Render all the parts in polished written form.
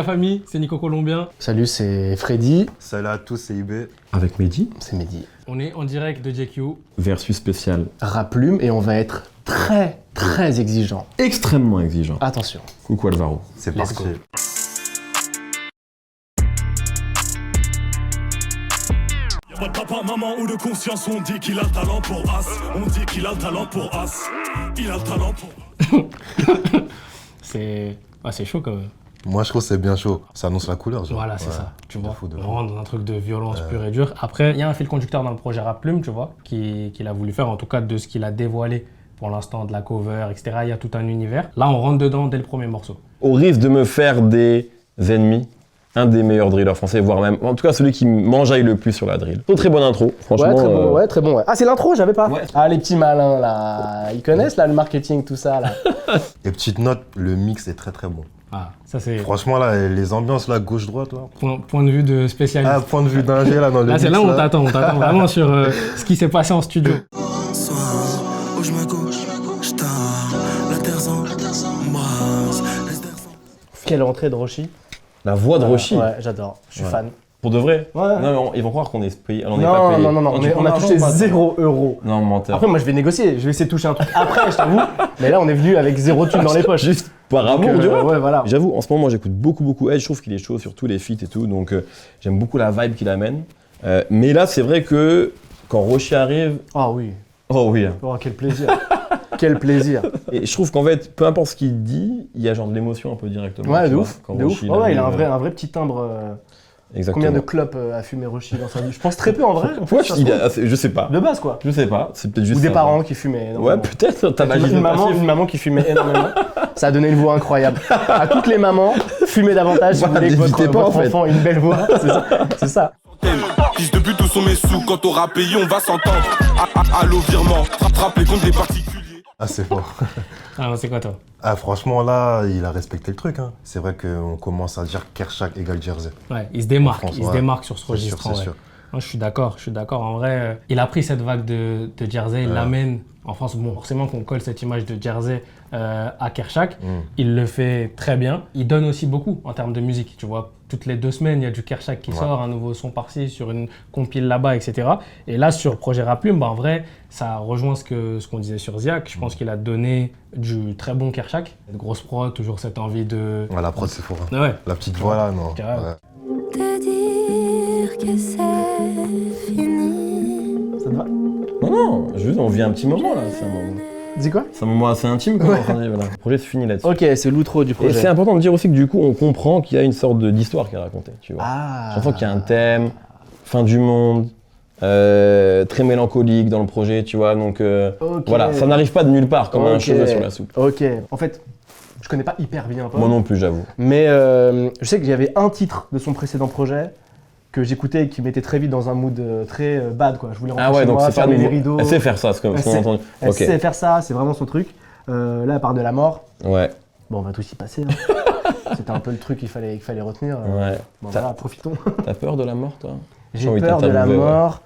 famille, c'est Nico Colombien. Salut, c'est Freddy. Salut à tous, c'est IB. Avec Mehdi. C'est Mehdi. On est en direct de JQ. Versus spécial. Raplume et on va être très exigeant. Extrêmement exigeant. Attention. Coucou Alvaro. C'est Let's parti. go. Pas de papa, maman ou de conscience, on dit qu'il a le talent pour As. On dit qu'il a le talent pour As. Il a le talent pour... C'est chaud quand même. Moi, je trouve que c'est bien chaud. Ça annonce la couleur. Genre. Voilà, c'est ça. Tu vois, fou de on fou. rentre dans un truc de violence pure et dure. Après, il y a un fil conducteur dans le projet Raplume, tu vois, qu'il a voulu faire, en tout cas de ce qu'il a dévoilé pour l'instant, de la cover, etc. Il y a tout un univers. Là, on rentre dedans dès le premier morceau. Au risque de me faire des ennemis, un des meilleurs drillers français, voire même, en tout cas celui qui m'enjaille le plus sur la drill. Très bonne intro, franchement. Très bon. Ah, c'est l'intro, j'avais pas. Ouais. Ah, les petits malins là, ils connaissent là le marketing, tout ça là. Et petite note, le mix est très bon. Ah, ça c'est Franchement, là, les ambiances, là, gauche-droite, là. point de vue de spécialiste. Ah, point de vue d'ingé, là, dans le Là, mix, c'est là où on t'attend vraiment sur ce qui s'est passé en studio. Soir où je me couche, je tard, la terre s'embrasse. Quelle entrée de Roshi. La voix de Roshi. Ouais, j'adore. Je suis Ouais. fan. Pour de vrai. Ouais. Non, mais ils vont croire qu'on est payé. On n'est pas payé. Non, on a touché 0 €. Non, menteur. Après, moi je vais négocier, je vais essayer de toucher un truc après, je t'avoue. Mais là, on est venu avec 0 thune dans les poches. Juste par Donc, amour, tu vois. ouais, voilà. J'avoue, en ce moment, moi, j'écoute beaucoup Edge. Je trouve qu'il est chaud sur tous les feats et tout. Donc, j'aime beaucoup la vibe qu'il amène. Mais là, c'est vrai que quand Roshi arrive. Ah oui. Oh oui. Oh, quel plaisir. Quel plaisir. Et je trouve qu'en fait, peu importe ce qu'il dit, il y a genre de l'émotion un peu directement. Ouais, tu de vois, ouf. quand De ouf. Roshi, Ouais, il a arrive, un vrai petit timbre. Exactement. Combien de clopes a fumé Roshi dans sa vie? Je pense très peu en vrai. En fait, Ouais, ça se trouve. je sais pas. De base quoi. Je sais pas. C'est peut-être juste Ou des ça, parents genre. qui fumaient. Ouais, peut-être. T'as magie de une maman qui fumait énormément. Ça a donné une voix incroyable. À toutes les mamans, fumez davantage si vous Voilà, voulez que votre n'hésitez pas, en fait. enfant ait une belle voix. C'est ça. Fils de but, où sont mes sous? Quand t'auras payé, on va s'entendre. Allô, virement, frappe les comptes des particuliers. Ah, c'est fort. Ah, c'est quoi toi? Ah, franchement, là, il a respecté le truc. Hein. C'est vrai qu'on commence à dire Kershak égale Jersey. Ouais, il se démarque. En France, Il se ouais. démarque sur ce C'est registre. sûr, en c'est vrai. sûr. Moi, je suis d'accord. En vrai, il a pris cette vague de Jersey, il l'amène en France. Bon, forcément qu'on colle cette image de Jersey à Kershak. Il le fait très bien. Il donne aussi beaucoup en termes de musique. Tu vois, toutes les 2 semaines, il y a du Kershak qui sort, un nouveau son par-ci, sur une compile là-bas, etc. Et là, sur Projet Raplume, en vrai, ça rejoint ce qu'on disait sur Ziak. Je pense qu'il a donné du très bon Kershak. De grosse prod, toujours cette envie de... Ouais, la prod, c'est fort. Hein. Ouais. La petite voix, là, non. Carrément. Ouais. Te dire que c'est fini. Ça te va? Non, juste, on vit un petit moment là. C'est un moment, Dis quoi? c'est un moment assez intime, quoi. Enfin, voilà. Le projet se finit là-dessus. Ok, c'est l'outro du Et projet. c'est important de dire aussi que du coup, on comprend qu'il y a une sorte d'histoire qui est racontée, tu vois. Ah. J'ai l'impression qu'il y a un thème, fin du monde, très mélancolique dans le projet, tu vois. Donc Ok. voilà, ça n'arrive pas de nulle part comme un Ok. cheveu sur la soupe. Ok. En fait, je connais pas hyper bien Paul. Moi non plus, j'avoue. Mais je sais qu'il y avait un titre de son précédent projet que j'écoutais et qui mettait très vite dans un mood très bad quoi. Je voulais rentrer Ah ouais, chez donc moi, c'est pas fermer les nouveau. rideaux. Elle sait faire ça, c'est comme Elle ce qu'on a sait- entendu. Elle Ok. sait faire ça, c'est vraiment son truc. Là, elle parle de la mort. Ouais, Bon, on va tous y passer. Hein. C'était un peu le truc qu'il fallait retenir. ouais. Bon, T'as- voilà, profitons. T'as peur de la mort, toi? J'ai envie de peur de la t'interviewer, ouais. mort.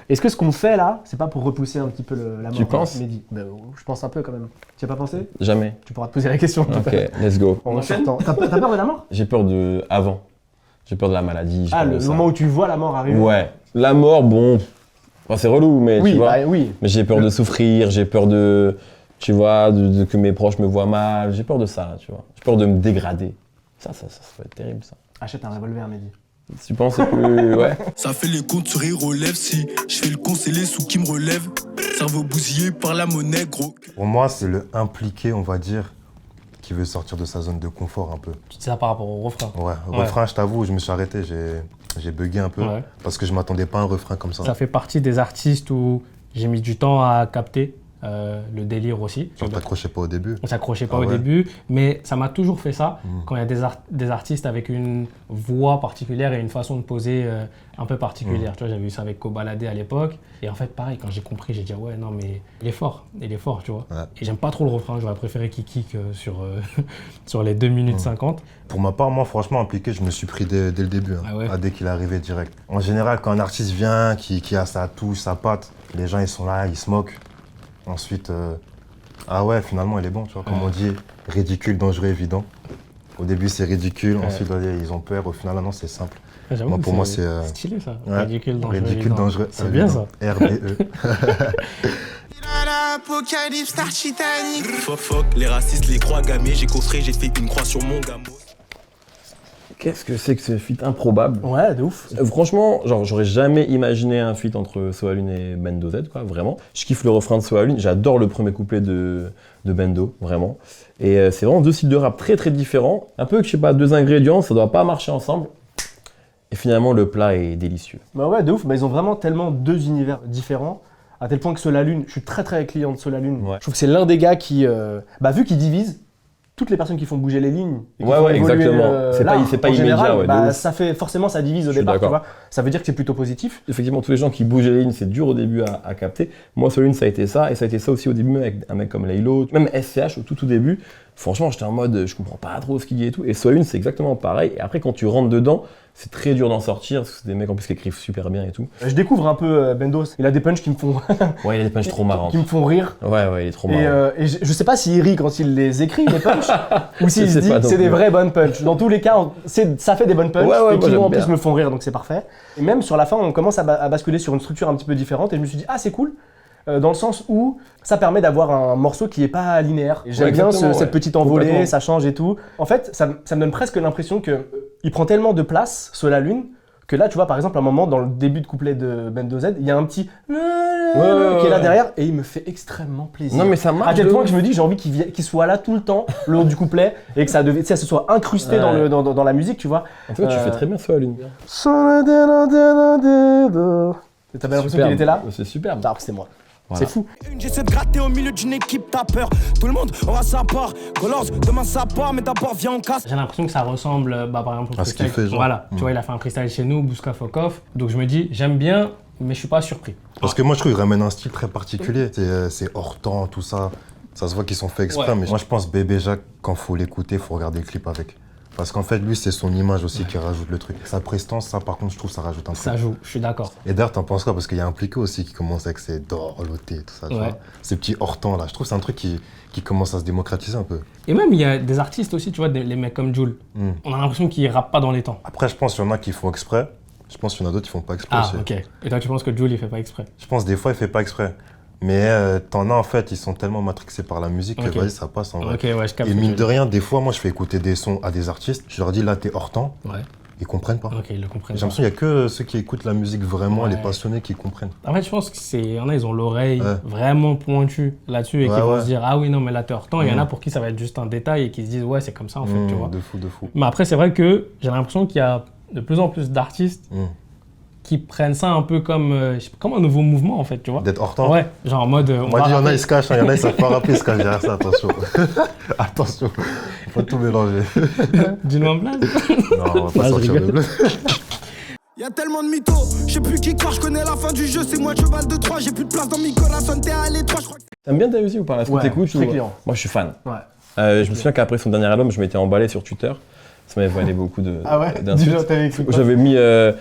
Est-ce que ce qu'on fait là, c'est pas pour repousser un petit peu la mort? Tu penses? Mehdi je pense un peu quand même. Tu n'y as pas pensé? Jamais. Tu pourras te poser la question. tout à Ok, l'heure. let's go. En sortant. T'as peur de la mort? J'ai peur de avant. J'ai peur de la maladie. j'ai Ah, peur de le ça. moment où tu vois la mort arriver? Ouais. La mort, bon, enfin, c'est relou, mais Oui, tu vois. bah, oui. Mais j'ai peur de souffrir, j'ai peur de, tu vois, que mes proches me voient mal. J'ai peur de ça, tu vois. J'ai peur de me dégrader. Ça peut être terrible, ça. Achète un revolver, Mehdi. Tu penses que c'est plus... Ouais. Ça fait les comptes sur les relèves. Si je fais le con, c'est les sous qui me relèvent. Cerveau bousillé par la monnaie, gros. Pour moi, c'est le impliqué, on va dire, qui veut sortir de sa zone de confort un peu. Tu dis ça par rapport au refrain. Ouais, refrain, je t'avoue, je me suis arrêté, j'ai bugué un peu, Ouais. parce que je m'attendais pas à un refrain comme ça. Ça fait partie des artistes où j'ai mis du temps à capter le délire aussi. Genre, t'accrochais pas au début. On s'accrochait pas Ah au ouais. début, mais ça m'a toujours fait ça Mm. quand il y a des artistes avec une voix particulière et une façon de poser un peu particulière. Tu vois, j'avais vu ça avec Kobalade à l'époque. Et en fait, pareil, quand j'ai compris, j'ai dit, ah ouais, non, mais il est fort, tu vois. Ouais. Et j'aime pas trop le refrain, j'aurais préféré qu'il kick sur les 2 minutes 50. Pour ma part, moi, franchement, impliqué, je me suis pris dès le début, hein, Ah ouais. dès qu'il est arrivé direct. En général, quand un artiste vient, qui a sa touche, sa patte, les gens, ils sont là, ils se moquent. Ensuite, ah ouais, finalement, il est bon, tu vois. Comme Ouais. on dit, ridicule, dangereux, évident. Au début, c'est ridicule, ensuite, ils ont peur. Au final, non, c'est simple. J'avoue Moi, que pour moi, c'est. stylé ça. Ouais. Ridicule, dangereux. Ridicule, évident. dangereux. C'est bien ça. RBE. L'apocalypse star Titanic. Fuck, les racistes, les croix gammées. J'ai coffré, j'ai fait une croix sur mon gamos. Qu'est-ce que c'est que ce feat improbable? Ouais, de ouf. Franchement, genre, j'aurais jamais imaginé un feat entre Soalune et Bendo Z, quoi, vraiment. Je kiffe le refrain de Soalune, j'adore le premier couplet de Bendo, vraiment. Et c'est vraiment deux styles de rap très très différents. Un peu, je sais pas, deux ingrédients, ça doit pas marcher ensemble. Et finalement, le plat est délicieux. Bah ouais, de ouf. Bah, ils ont vraiment tellement deux univers différents. À tel point que Solalune, je suis très très client de Solalune. Ouais. Je trouve que c'est l'un des gars qui, vu qu'il divise toutes les personnes qui font bouger les lignes. Et qui Ouais, font ouais, évoluer, exactement. C'est l'art, pas en immédiat, général, ouais, de ouf. ça fait forcément ça divise au Je suis départ, tu d'accord. vois. Ça veut dire que c'est plutôt positif. Effectivement, tous les gens qui bougent les lignes, c'est dur au début à capter. Moi, Soalune, ça a été ça, et ça a été ça aussi au début avec un mec comme Laylo, même SCH au tout début. Franchement, j'étais en mode, je comprends pas trop ce qu'il dit et tout. Et Soalune, c'est exactement pareil. Et après, quand tu rentres dedans, c'est très dur d'en sortir, parce que c'est des mecs en plus qui écrivent super bien et tout. Je découvre un peu Bendos. Il a des punchs qui me font, Ouais, il a des punchs trop marrants. qui me font rire. Ouais, il est trop marrant. Et je sais pas s'il rit quand il les écrit, les punchs, ou s'il Je se sais pas dit non c'est des plus. vraies bonnes punchs. Dans tous les cas, ça fait des bonnes punchs Ouais, et moi, qui j'aime en plus bien. me font rire, donc c'est parfait. Et même sur la fin, on commence à basculer sur une structure un petit peu différente et je me suis dit, ah c'est cool, dans le sens où ça permet d'avoir un morceau qui est pas linéaire. Et j'aime Ouais, bien exactement, cette ouais. petite envolée, Complètement. ça change et tout. En fait, ça me donne presque l'impression que il prend tellement de place, Solalune, que là, tu vois, par exemple, à un moment, dans le début de couplet de Bendo Z, il y a un petit qui est là derrière et il me fait extrêmement plaisir. Non, mais ça marche. À tel de point ouf. que je me dis, j'ai envie qu'il soit là tout le temps, le long du couplet, et que ça se soit incrusté Ouais. dans la musique, tu vois. En tout cas, tu fais très bien Soalune. T'avais l'impression qu'il était là? C'est superbe. Ah, c'est moi. Voilà. C'est fou. J'essaie de gratter au milieu d'une équipe, t'as peur. Tout le monde aura sa part. Colors, demain ça part, mais d'abord viens on casse. J'ai l'impression que ça ressemble, par exemple, au À ce qu'il freestyle. fait, genre. Voilà, tu vois, il a fait un freestyle chez nous, Bouska Fokov. Donc je me dis, j'aime bien, mais je suis pas surpris. Parce que moi, je trouve qu'il ramène un style très particulier. C'est hors temps, tout ça. Ça se voit qu'ils sont faits exprès. Ouais. Mais moi, je pense Bébé Jacques, quand faut l'écouter, faut regarder le clip avec. Parce qu'en fait, lui, c'est son image aussi qui rajoute le truc. Sa prestance, ça, par contre, je trouve ça rajoute un truc. Ça joue, je suis d'accord. Et d'ailleurs, t'en penses quoi? Parce qu'il y a un Impliqué aussi qui commence avec ses dorlotés et tout ça, tu Ouais. vois. Ces petits hors-temps là. Je trouve que c'est un truc qui commence à se démocratiser un peu. Et même, il y a des artistes aussi, tu vois, les mecs comme Jul. On a l'impression qu'ils rappent pas dans les temps. Après, je pense qu'il y en a qui font exprès. Je pense qu'il y en a d'autres qui font pas exprès Ah, aussi. ok. Et toi, tu penses que Jul, il fait pas exprès? Je pense des fois, il fait pas exprès. Mais t'en as en fait, ils sont tellement matrixés par la musique Ok. que vas-y, ça passe en vrai. Ok, ouais, je capte. Et ce que mine tu de veux rien, des fois, moi, je fais écouter des sons à des artistes. Je leur dis, là, t'es hors temps. dire. Ouais, Ils comprennent pas. ok, ils le comprennent. J'ai l'impression qu'il y a que ceux qui écoutent la musique vraiment, Ouais. les passionnés, qui comprennent. En fait, je pense que il y en a, ils ont l'oreille Ouais. vraiment pointue là-dessus et qui Ouais, vont ouais. se dire, ah oui, non, mais là, t'es hors temps. Il y en a Mhm. pour qui ça va être juste un détail et qui se disent, ouais, c'est comme ça, en fait, tu vois. De fou, de fou. Mais après, c'est vrai que j'ai l'impression qu'il y a de plus en plus d'artistes Mm. qui prennent ça un peu comme, je sais pas, comme un nouveau mouvement, en fait, tu vois. D'être hors temps. Ouais, genre en mode. On m'a dit, il y en a, ils se cachent, il y en a, ils savent pas rapper, ils se cachent derrière ça, attention. Attention, faut tout mélanger. Dis-nous en place. Non, on va pas je sortir rigole. de bleu. Y'a tellement de mythos, je sais plus qui croire, je connais la fin du jeu, c'est moi le cheval de 3, j'ai plus de place dans mes corazones, t'es à l'étroit, je crois que T'aimes bien Dahuzi ou pas? Est-ce que Ouais, t'écoutes très ou... client. Moi, je suis fan. Ouais. Je me souviens qu'après son dernier album, je m'étais emballé sur Twitter. Ça m'avait valu beaucoup Ah ouais? d'insultes. Déjà, t'avais écrit quoi? J'avais mis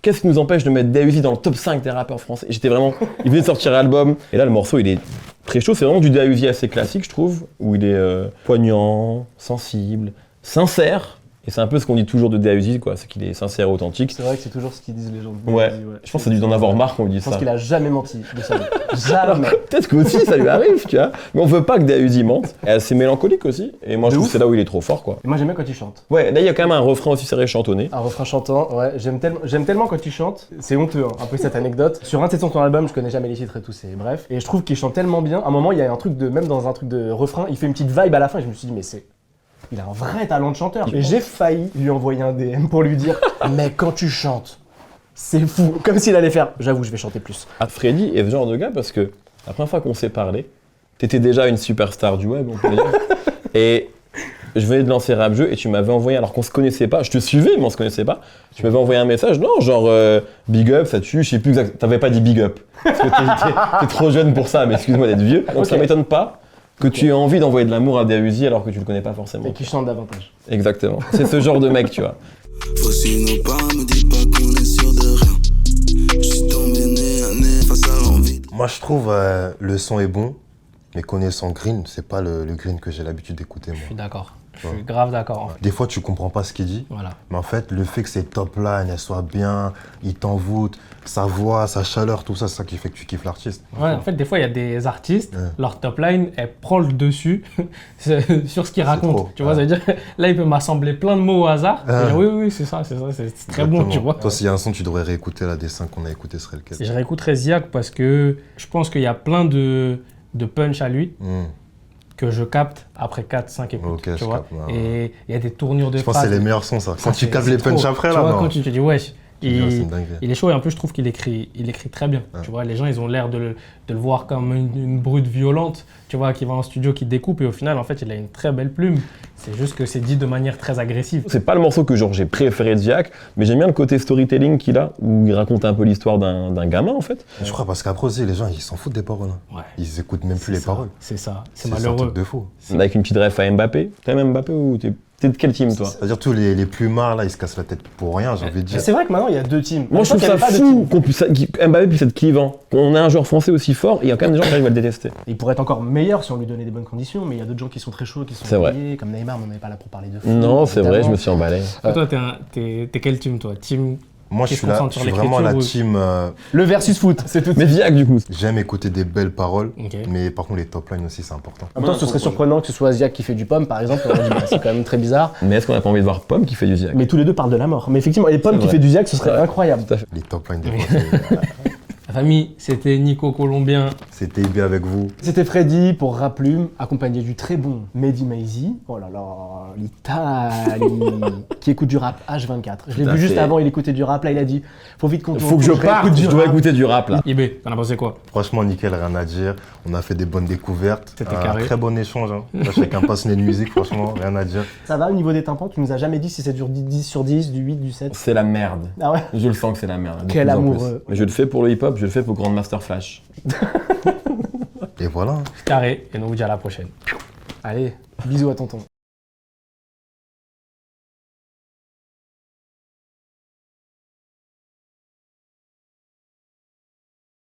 qu'est-ce qui nous empêche de mettre Dahuzi dans le top 5 des rappeurs français? J'étais vraiment. Il venait de sortir l'album. Et là, le morceau, il est très chaud. C'est vraiment du Dahuzi assez classique, je trouve. Où il est poignant, sensible, sincère. Et c'est un peu ce qu'on dit toujours de Dahuzi, quoi. C'est qu'il est sincère et authentique. C'est vrai que c'est toujours ce qu'ils disent les gens. Ouais. Je pense que ça a dû en avoir marre quand on lui dit Je pense ça. qu'il a jamais menti de sa vie. Jamais. Peut-être qu'aussi ça lui arrive, tu vois. Mais on veut pas que Dahuzi mente. Et c'est mélancolique aussi. Et moi, je De trouve ouf. que c'est là où il est trop fort, quoi. Et moi j'aime bien quand il chante. Ouais, là, il y a quand même un refrain aussi serré chantonné. Un refrain chantant, ouais, j'aime tellement quand il chante, c'est honteux, hein, après cette anecdote. Sur un de ses sons de son album, je connais jamais les titres et tout, c'est bref. Et je trouve qu'il chante tellement bien, à un moment il y a un truc même dans un truc de refrain, il fait une petite vibe à la fin et je me suis dit, mais il a un vrai talent de chanteur. Et j'ai failli lui envoyer un DM pour lui dire, mais quand tu chantes, c'est fou. Comme s'il allait faire, j'avoue, je vais chanter plus. Ah, Freddy est ce genre de gars parce que la première fois qu'on s'est parlé, t'étais déjà une superstar du web, on peut dire. Et je venais de lancer Rap Jeu et tu m'avais envoyé, alors qu'on se connaissait pas, je te suivais mais on se connaissait pas, tu m'avais envoyé un message, non, genre big up, ça tue, je sais plus exactement, t'avais pas dit big up. Parce que t'es trop jeune pour ça, mais excuse-moi d'être vieux. Donc ça Ok. m'étonne pas que tu aies envie d'envoyer de l'amour à Dahuzi alors que tu le connais pas forcément. Et qui chante davantage. Exactement. C'est ce genre de mec, tu vois. faut suivre nos pas, me dis pas qu'on est sûr de rien. Je suis tombé nez à nez face à l'envie. Moi, je trouve le son est bon, mais connaissant Green, c'est pas le Green que j'ai l'habitude d'écouter, moi. Je suis d'accord. Je suis grave d'accord. En fait. Des fois, tu comprends pas ce qu'il dit. Voilà. Mais en fait, le fait que ses top lines, elles soient bien, il t'envoûte, sa voix, sa chaleur, tout ça, c'est ça qui fait que tu kiffes l'artiste. Ouais, en fait, des fois, il y a des artistes, Ouais. leur top line, elle prend le dessus sur ce qu'ils racontent. trop, Tu vois, ouais. ça veut dire, là, il peut m'assembler plein de mots au hasard. Ouais. Et dire, oui, oui, c'est ça, c'est très bon, tu vois. Toi, s'il y a un son, tu devrais réécouter là, des 5 qu'on a écouté, ce serait lequel? Et je réécouterai Ziak parce que je pense qu'il y a plein de punch à lui que je capte après 4-5 écoutes. Ok, tu je vois. capte, ouais. Et il y a des tournures de Je pense que phrases. c'est les meilleurs sons, ça. Quand tu captes c'est les punch trop. après, Tu là, vois, non. quand tu te dis, wesh, C'est une dinguerie. il est chaud et en plus, je trouve qu'il écrit très bien. Ouais. Tu vois, les gens, ils ont l'air de le voir comme une brute violente, tu vois, qui va en studio, qui découpe et au final, en fait, il a une très belle plume. C'est juste que c'est dit de manière très agressive. C'est pas le morceau que genre j'ai préféré de Ziak, mais j'aime bien le côté storytelling qu'il a, où il raconte un peu l'histoire d'un gamin en fait. Je crois parce qu'après aussi, les gens, ils s'en foutent des paroles. Hein. Ouais. Ils écoutent même plus les paroles. C'est ça, c'est un malheureux. truc de fou. Avec une petite ref à Mbappé. T'aimes Mbappé ou t'es de quel team toi? C'est-à-dire tous les plumards, là, ils se cassent la tête pour rien, j'ai envie de dire. C'est vrai que maintenant il y a deux teams. Moi je trouve ça fou Mbappé puisse être clivant. Qu'on ait un joueur français aussi fort, il y a quand même des gens qui arrivent à le détester. Il pourrait être encore meilleur si on lui donnait des bonnes conditions, mais il y a d'autres gens qui sont très chauds, qui sont C'est vrai. payés, comme Neymar, mais on n'est pas là pour parler de foot. Non, c'est vrai, je évidemment. me suis emballé. Toi, t'es quel team, toi? Team Moi, je qui suis, se concentre je sur suis vraiment la l'écriture team. Le versus foot, c'est tout. Mais Ziak du coup. J'aime écouter des belles paroles, Ok. mais par contre, les top lines aussi, c'est important. En même temps, ce serait surprenant que ce soit Ziak qui fait du pomme, par exemple. On aurait dit, bah, c'est quand même très bizarre. Mais est-ce qu'on a pas envie de voir Pomme qui fait du Ziak? Mais tous les deux parlent de la mort. Mais effectivement, les pommes C'est qui vrai. fait du Ziak, ce serait Ouais. incroyable. Tout à fait. Les top lines, des fois, La famille, c'était Nico Colombien. c'était IB avec vous. C'était Freddy pour Raplume, accompagné du très bon Mehdi Maizi. Oh là là, l'Italie, qui écoute du rap H24. Je l'ai Tout à vu juste fait. avant, il écoutait du rap. Là, il a dit faut vite qu'on Faut que je parte, réécoute du je dois rap. écouter du rap là. IB, t'en as pensé quoi? Franchement, nickel, rien à dire. On a fait des bonnes découvertes. C'était Un carré. très bon échange. Hein. Là, chacun passionné de musique, franchement, rien à dire. Ça va au niveau des tympans? Tu nous as jamais dit si c'est du 10 sur 10, du 8, du 7? C'est la merde. Ah ouais? Je le sens que c'est la merde. de Quel plus en plus. amoureux. Mais je le fais pour le hip-hop, je le fais pour Grandmaster Flash. Et voilà. Carré, et nous on vous dit à la prochaine. Allez, bisous à tonton.